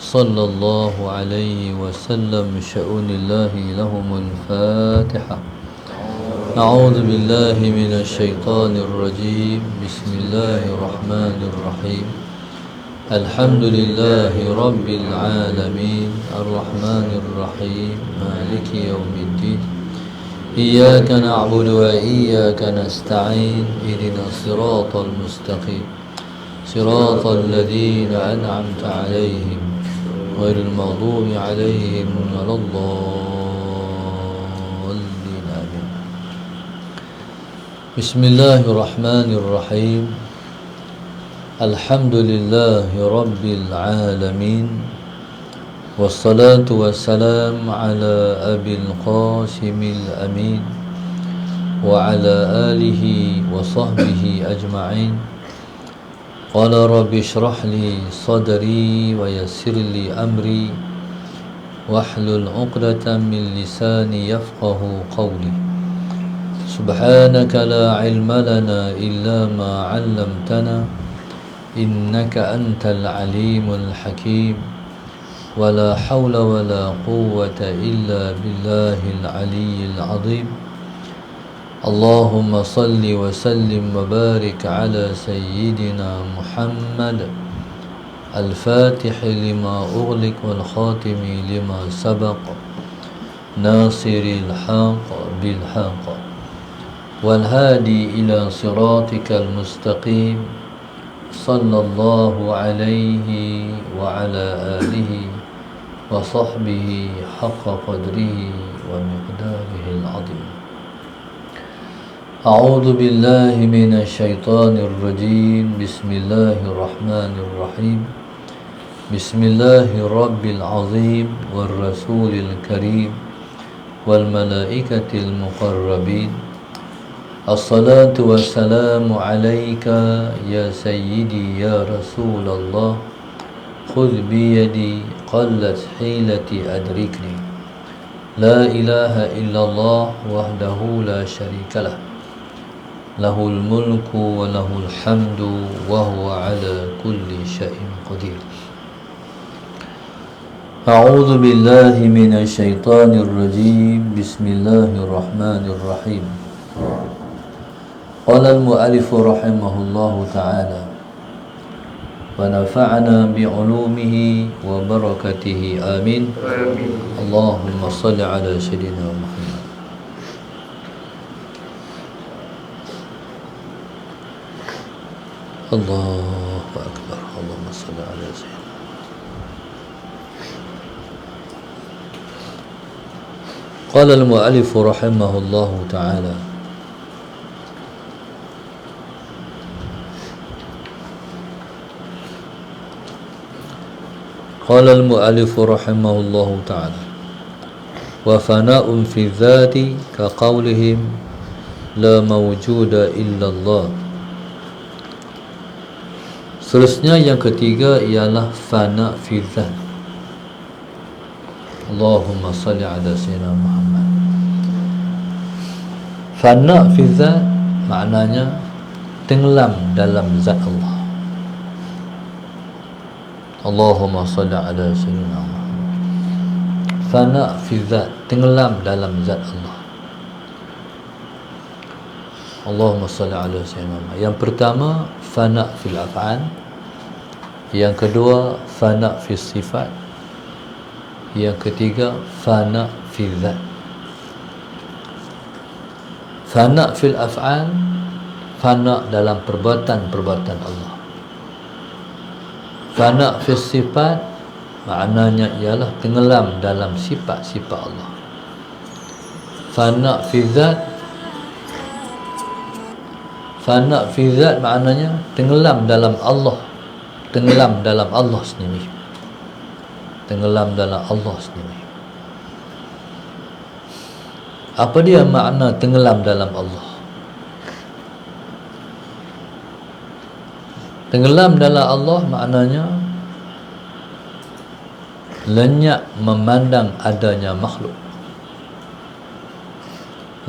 صلى الله عليه وسلم شؤون الله لهم الفاتحة. أعوذ بالله من الشيطان الرجيم. بسم الله الرحمن الرحيم. الحمد لله رب العالمين الرحمن الرحيم مالك يوم الدين. إياك نعبد وإياك نستعين. اهدنا الصراط المستقيم صراط الذين أنعمت عليهم غير المغضوب عليهم ولا الضالين آمين. بسم الله الرحمن الرحيم. الحمد لله رب العالمين والصلاة والسلام على أبي القاسم الأمين وعلى آله وصحبه أجمعين. قال رب اشرح لي صدري ويسر لي أمري واحلل عقدة من لساني يفقه قولي. سبحانك لا علم لنا إلا ما علمتنا إنك أنت العليم الحكيم. ولا حول ولا قوة إلا بالله العلي العظيم. اللهم صل وسلم وبارك على سيدنا محمد الفاتح لما أغلق والخاتم لما سبق ناصر الحق بالحق والهادي إلى صراطك المستقيم صلى الله عليه وعلى آله وصحبه حق قدره ومقداره العظيم. أعوذ بالله من الشيطان الرجيم. بسم الله الرحمن الرحيم. بسم الله رب العظيم والرسول الكريم والملائكة المقربين. الصلاة والسلام عليك يا سيدي يا رسول الله. خذ بيدي قلت حيلتي أدركني. لا إله إلا الله وحده لا شريك له. له الملك وله الحمد وهو على كل شيء قدير. أعوذ بالله من الشيطان الرجيم. بسم الله الرحمن الرحيم. قال المؤلف رحمه الله تعالى ونفعنا بعلومه وبركته آمين. اللهم صل على سيدنا محمد. الله أكبر. اللهم صل على سيدنا. قال المؤلف رحمه الله تعالى قال المؤلف رحمه الله تعالى وفناء في الذات كقولهم لا موجود إلا الله. Seterusnya yang ketiga ialah fana fi dzat. Allahumma salli ala sayyidina Muhammad. Fana fi dzat maknanya tenggelam dalam zat Allah. Allahumma salli ala sayyidina Muhammad. Fana fi dzat, tenggelam dalam zat Allah. Allahumma salli ala sayyidina Muhammad. Yang pertama fana fil af'al. Yang kedua fana fi sifat. Yang ketiga fana fi dzat. Fana fil af'al, fana dalam perbuatan-perbuatan Allah. Fana fi sifat maknanya ialah tenggelam dalam sifat-sifat Allah. Fana fi dzat, fana fi dzat maknanya tenggelam dalam Allah. Tenggelam dalam Allah sendiri. Tenggelam dalam Allah sendiri. Apa dia makna tenggelam dalam Allah? Tenggelam dalam Allah maknanya lenyap memandang adanya makhluk.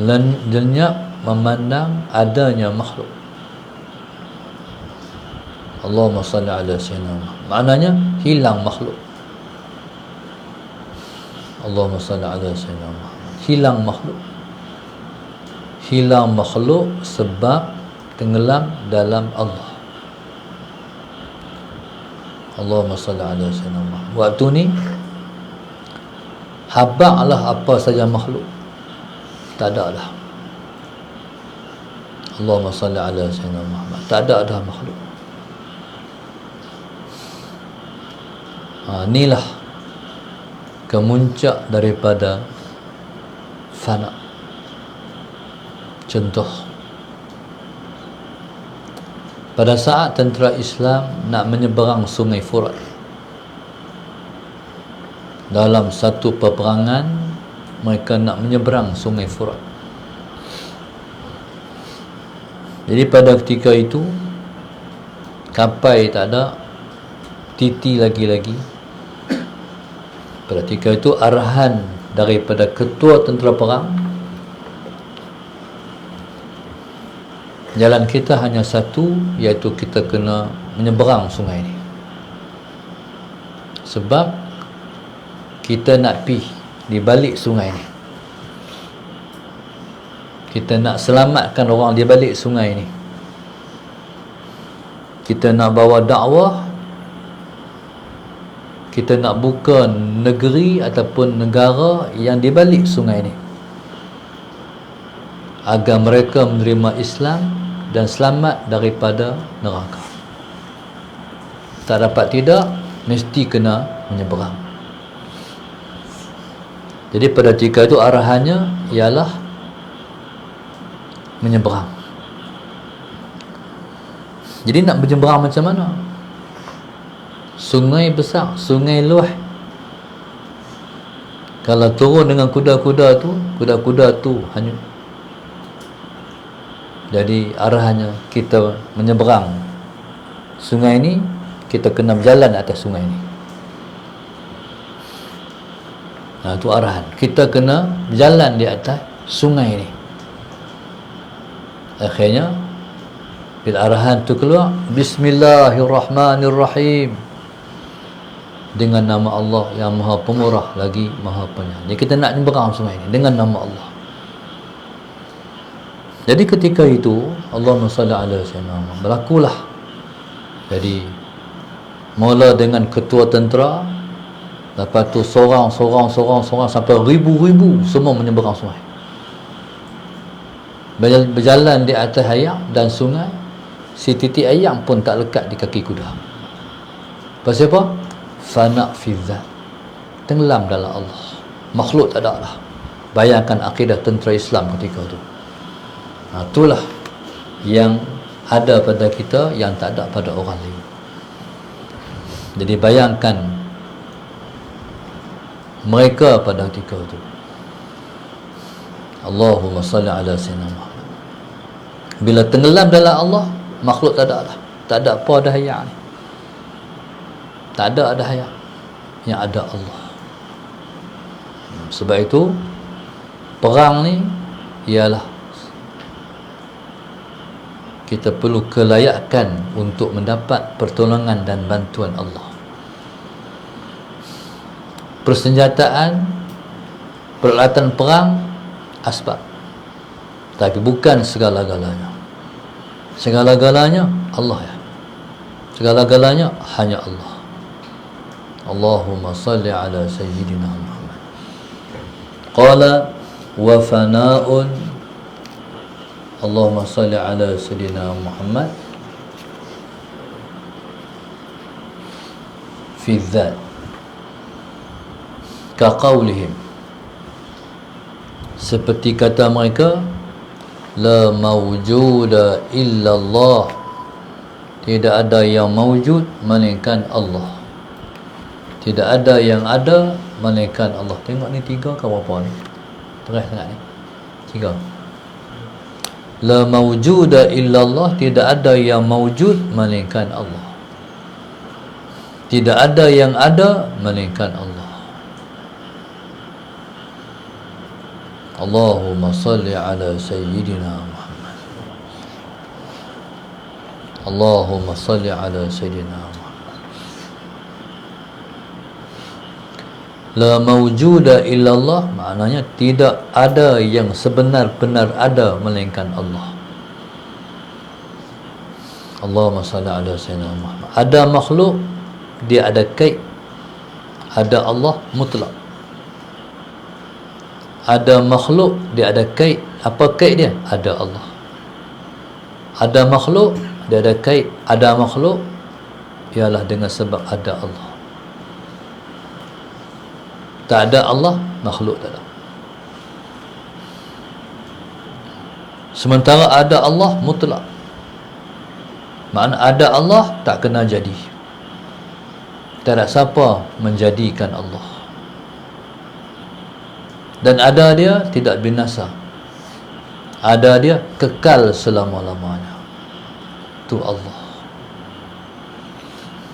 Lenyap memandang adanya makhluk. Allahumma salli ala sayyidina. Maknanya hilang makhluk. Allahumma salli ala sayyidina Muhammad. Hilang makhluk sebab tenggelam dalam Allah. Allahumma salli ala sayyidina Muhammad. Waktu ni habaqlah apa saja makhluk, tak ada dah. Allahumma salli ala sayyidina Muhammad, tak ada dah makhluk. Inilah kemuncak daripada fana. Contoh, pada saat tentera Islam nak menyeberang sungai Furat dalam satu peperangan, mereka nak menyeberang sungai Furat. Jadi pada ketika itu kapal tak ada, titi lagi-lagi. Pada ketika itu arahan daripada ketua tentera perang, jalan kita hanya satu, iaitu kita kena menyeberang sungai ini. Sebab kita nak pergi di balik sungai ini, kita nak selamatkan orang di balik sungai ini. Kita nak bawa dakwah, kita nak buka negeri ataupun negara yang di balik sungai ini, agar mereka menerima Islam dan selamat daripada neraka. Tak dapat tidak, mesti kena menyeberang. Jadi pada ketika itu arahannya ialah menyeberang. Jadi nak menyeberang macam mana? Sungai besar, sungai luas. Kalau turun dengan kuda-kuda tu hanyut. Jadi arahannya kita menyeberang sungai ini, kita kena berjalan atas sungai ini. Itu arahan. Kita kena berjalan di atas sungai ini. Akhirnya bila arahan tu keluar, Bismillahirrahmanirrahim, dengan nama Allah yang Maha Pemurah lagi Maha Penyayang. Jadi kita nak menyeberang sungai ini dengan nama Allah. Jadi ketika itu Allahumma salli ala sayyidina Muhammad, berlakulah. Jadi mula dengan ketua tentera, lepas tu seorang sampai ribu-ribu semua menyeberang sungai. Berjalan di atas air dan sungai, si titik air pun tak lekat di kaki kuda. Pasal apa? Fana fi dzat, tenggelam dalam Allah, makhluk tak ada lah. Bayangkan akidah tentera Islam ketika itu. Itulah yang ada pada kita yang tak ada pada orang lain. Jadi bayangkan mereka pada ketika itu. Allahumma salli ala sayyidina Muhammad. Bila tenggelam dalam Allah, makhluk tak ada lah. Tak ada apa dahaya ni. Tak ada dahaya. Yang ada Allah. Sebab itu perang ni ialah kita perlu kelayakan untuk mendapat pertolongan dan bantuan Allah. Persenjataan, peralatan perang, asbab, tapi bukan segala-galanya. Segala-galanya Allah ya. Segala-galanya hanya Allah. Allahumma salli ala sayyidina Muhammad. Qala wa fana'un, Allahumma salli ala sayyidina Muhammad fi dzat, ka qaulihim, seperti kata mereka, la mawjuda illallah, tidak ada yang mawjud melainkan Allah. Tidak ada yang ada melainkan Allah. Tengok ni tiga ke berapa ni? Terus sangat ni. Tiga. La mawjuda illallah, tidak ada yang mawjud melainkan Allah. Tidak ada yang ada melainkan Allah. Allahumma salli ala sayyidina Muhammad. Allahumma salli ala sayyidina Muhammad. La mawjuda illallah, maknanya tidak ada yang sebenar-benar ada melainkan Allah. Allahumma salli ala sayyidina Muhammad. Ada makhluk, dia ada kaid. Ada Allah mutlak. Ada makhluk, dia ada kaid. Apa kaid dia? Ada Allah. Ada makhluk, dia ada kaid. Ada makhluk ialah dengan sebab ada Allah. Tak ada Allah, makhluk tak ada. Sementara ada Allah mutlak, makna ada Allah tak kena jadi. Tak ada siapa menjadikan Allah. Dan ada dia tidak binasa. Ada dia kekal selama-lamanya. Itu Allah.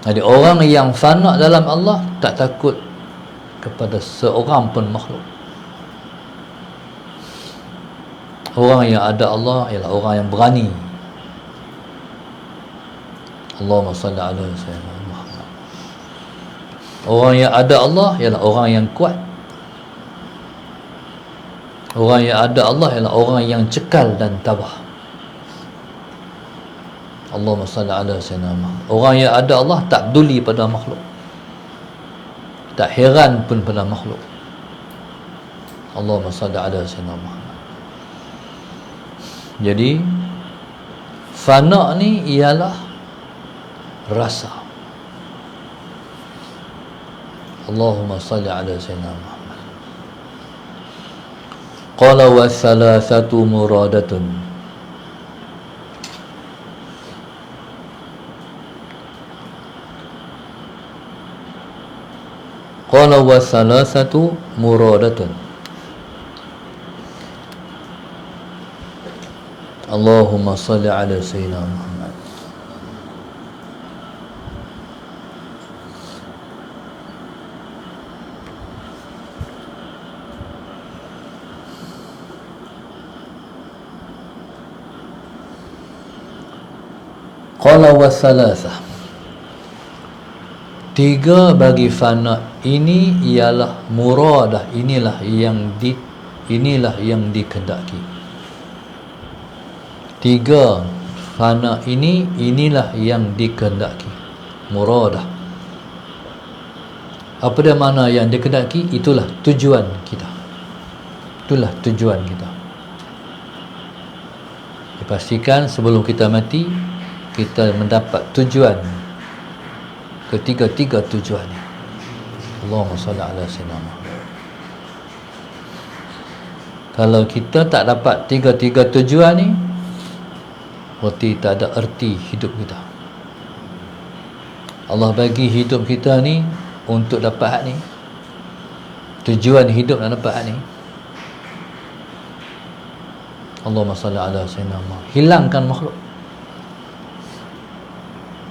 Jadi orang yang fana dalam Allah tak takut kepada seorang pun makhluk. Orang yang ada Allah ialah orang yang berani. Allahumma salli ala sayyidina Muhammad. Orang yang ada Allah ialah orang yang kuat. Orang yang ada Allah ialah orang yang cekal dan tabah. Allahumma salli ala sayyidina Muhammad. Orang yang ada Allah tak peduli pada makhluk, tak heran pun pada makhluk. Allahumma salli ala sayyidina Muhammad. Jadi fana ni ialah rasa. Allahumma salli ala sayyidina Muhammad. Qala wa thalathatu muradatun. Qala wa thalathatu muradatun. Allahumma salli ala sayyidina Muhammad. Qala wa thalatha. Tiga bagi fana ini ialah muradah, inilah yang dikehendaki. Tiga fana inilah yang dikehendaki. Muradah. Apa dia makna yang dikehendaki? Itulah tujuan kita. Itulah tujuan kita. Dipastikan sebelum kita mati, kita mendapat tujuan. Ketiga-tiga tujuan ni. Allahumma salli ala sayyidina Muhammad. Kalau kita tak dapat tiga-tiga tujuan ni, berarti tak ada erti hidup kita. Allah bagi hidup kita ni untuk dapat hak ni. Tujuan hidup nak dapat hak ni. Allahumma salli ala sayyidina Muhammad. Hilangkan makhluk.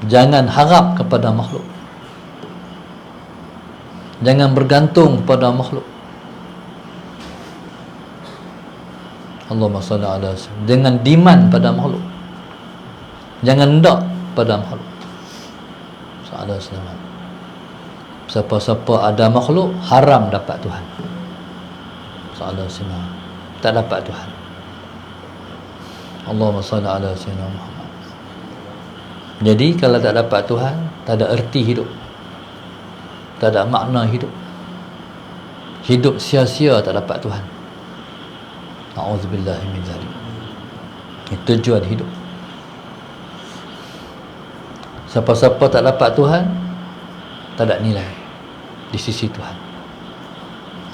Jangan harap kepada makhluk. Jangan bergantung pada makhluk. Allahumma salli ala sayyidina. Dengan demand pada makhluk. Jangan hendak pada makhluk. Sallallahu alaihi wasallam. Siapa-siapa ada makhluk, haram dapat Tuhan. Sallallahu alaihi wasallam. Tak dapat Tuhan. Allahumma salli ala sayyidina Muhammad. Jadi kalau tak dapat Tuhan, tak ada erti hidup, tak ada makna hidup. Hidup sia-sia tak dapat Tuhan. A'udzubillahi min dzalik. Itu tujuan hidup. Siapa-siapa tak dapat Tuhan, tak ada nilai di sisi Tuhan,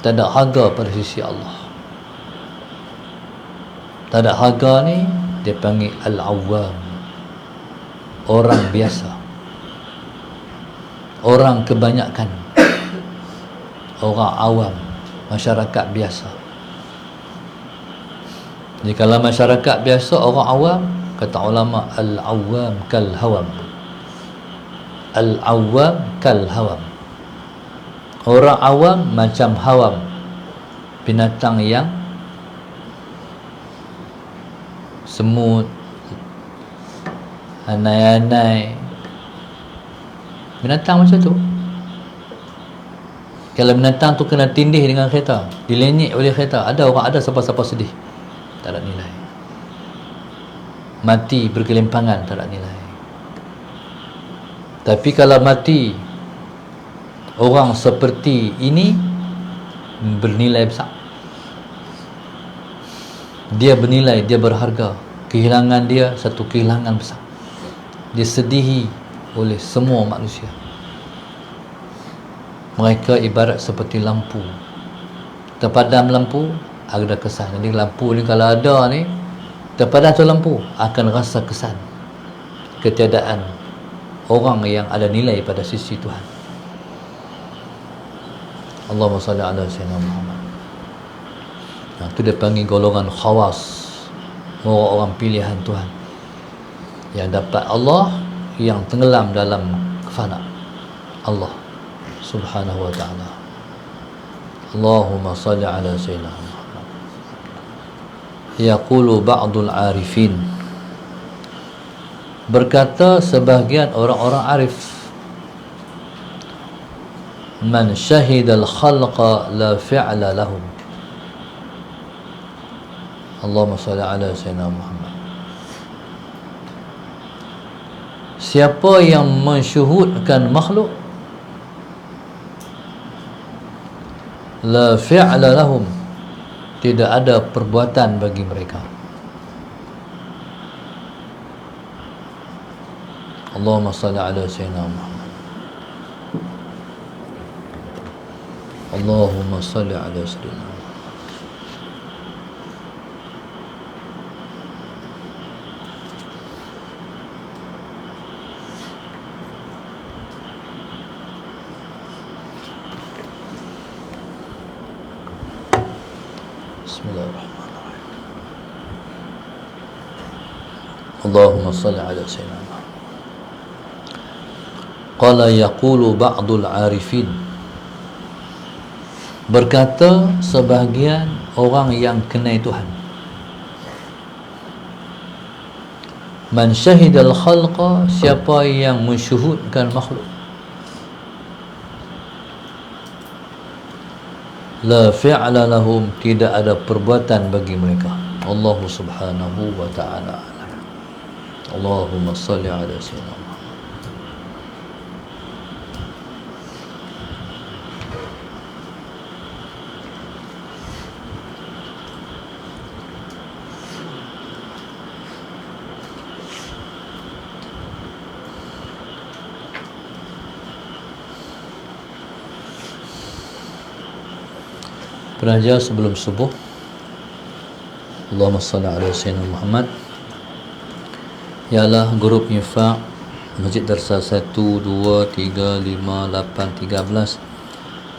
tak ada harga pada sisi Allah. Tak ada harga ni dia panggil al-awwam, orang biasa, orang kebanyakan, orang awam, masyarakat biasa. Jadi kalau masyarakat biasa, orang awam, kata ulama, al-awwam kal hawam. Al-awwam kal hawam. Orang awam macam hawam, binatang yang semut, anai-anai, binatang macam tu. Kalau binatang tu kena tindih dengan kereta, dilenyek oleh kereta, ada orang ada siapa-siapa sedih, tak ada nilai. Mati bergelimpangan, tak ada nilai. Tapi kalau mati orang seperti ini, bernilai besar. Dia bernilai, dia berharga. Kehilangan dia satu kehilangan besar. Disedihi oleh semua manusia. Mereka ibarat seperti lampu. Terpadam lampu, ada kesan. Jadi lampu ni kalau ada ni, terpadam tu lampu, akan rasa kesan ketiadaan orang yang ada nilai pada sisi Tuhan. Allahumma salli ala sayyidina Muhammad. Nah, itu dia panggil golongan khawas, orang-orang pilihan Tuhan yang dapat Allah, yang tenggelam dalam fana Allah subhanahu wa ta'ala. Allahumma salli ala sayyidina Muhammad. Yaqulu ba'dul arifin, berkata sebahagian orang-orang arif, man syahidal khalqa la fi'la lahum. Allahumma salli ala sayyidina Muhammad. Siapa yang mensyuhudkan makhluk, la fi'la lahum, tidak ada perbuatan bagi mereka. Allahumma salli ala sayyidina Muhammad. Allahumma salli ala sayyidina Muhammad. Bismillahirrahmanirrahim. Allahumma salli ala sayyidina Muhammad. Qala yaqulu ba'dul arifin, berkata sebahagian orang yang kenal Tuhan, man syahidal khalqa, siapa yang mensyuhudkan makhluk, la fi'la lahum, tidak ada perbuatan bagi mereka. Allah subhanahu wa ta'ala. Allahumma salli ala sayyidina Muhammad. Pelajar sebelum subuh, Allahumma salli ala sayyidina Muhammad, ialah grup infak Masjid Darsa 1, 2, 3, 5, 8, 13,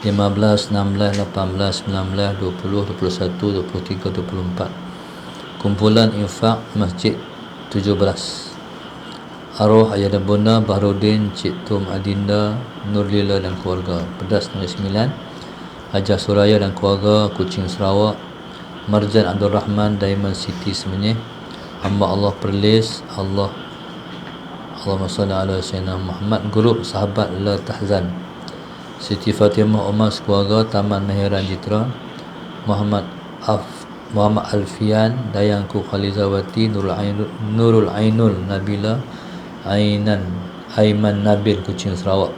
15, 16, 18, 19, 20, 21, 23, 24. Kumpulan infak Masjid 17. Arwah Ayah dan Bunda Bahrudin, Cik Tum Adinda, Nurlila dan keluarga. Pedas Negeri Sembilan, Hajar Suraya dan keluarga, Kuching Sarawak. Marjan Abdul Rahman, Diamond City Semenyih. Hamba Allah Perlis, Allahumma salli ala sayyidina Muhammad. Grup Sahabat La Tahzan, Siti Fatimah Umar keluarga, Taman Mahiran Jitra. Muhammad Alfian, Dayangku Khalizawati, Nurul Ainul Nabila, Aiman Nabil, Kuching Sarawak.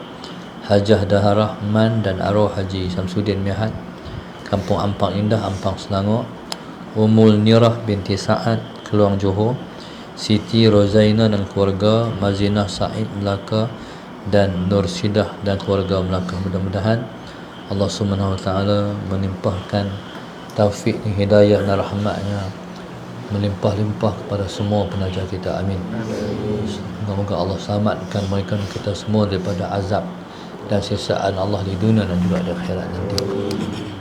Hajah Dahar Rahman dan arwah Haji Samsudin Mihat, Kampung Ampang Indah, Ampang Selangor. Umul Nirah binti Sa'ad, Keluang Johor. Siti Rozaina dan keluarga, Mazinah Said Melaka dan Nur Sidah dan keluarga Melaka. Mudah-mudahan Allah Subhanahu Wa Taala menimpahkan taufik dan hidayah dan rahmatnya melimpah-limpah kepada semua penaja kita. Amin. Semoga Allah selamatkan mereka kita semua daripada azab dan siksaan Allah di dunia dan juga di akhirat nanti.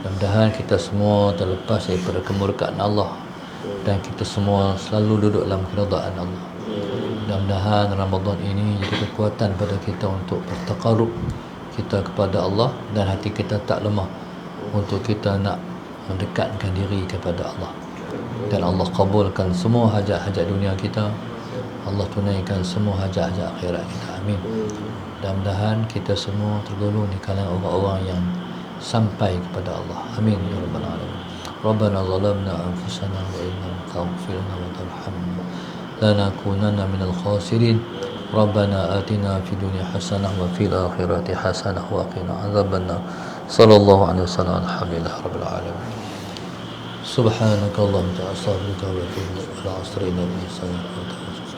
Mudah-mudahan kita semua terlepas daripada kemurkaan Allah dan kita semua selalu duduk dalam keridaan Allah. Mudah-mudahan Ramadan ini jadi kekuatan pada kita untuk bertaqarrub kita kepada Allah dan hati kita tak lemah untuk kita nak mendekatkan diri kepada Allah. Dan Allah kabulkan semua hajat-hajat dunia kita. Allah tunaikan semua hajat-hajat akhirat kita. Amin. Mudah-mudahan kita semua tergolong di kalangan orang-orang yang sampai kepada Allah. Amin ya rabbal alamin. Rabbana zalamna anfusana wa in lam taghfir lana wa tarhamna lanakunanna minal khasirin. Rabbana atina fid dunya hasanah wa fil akhirati hasanah wa qina adzabannar. Sallallahu alaihi wasallam. Alhamdulillah rabbil alamin. Subhanakallahumma wa bihamdika wa atubu ilaik. Ala asrina bi salati.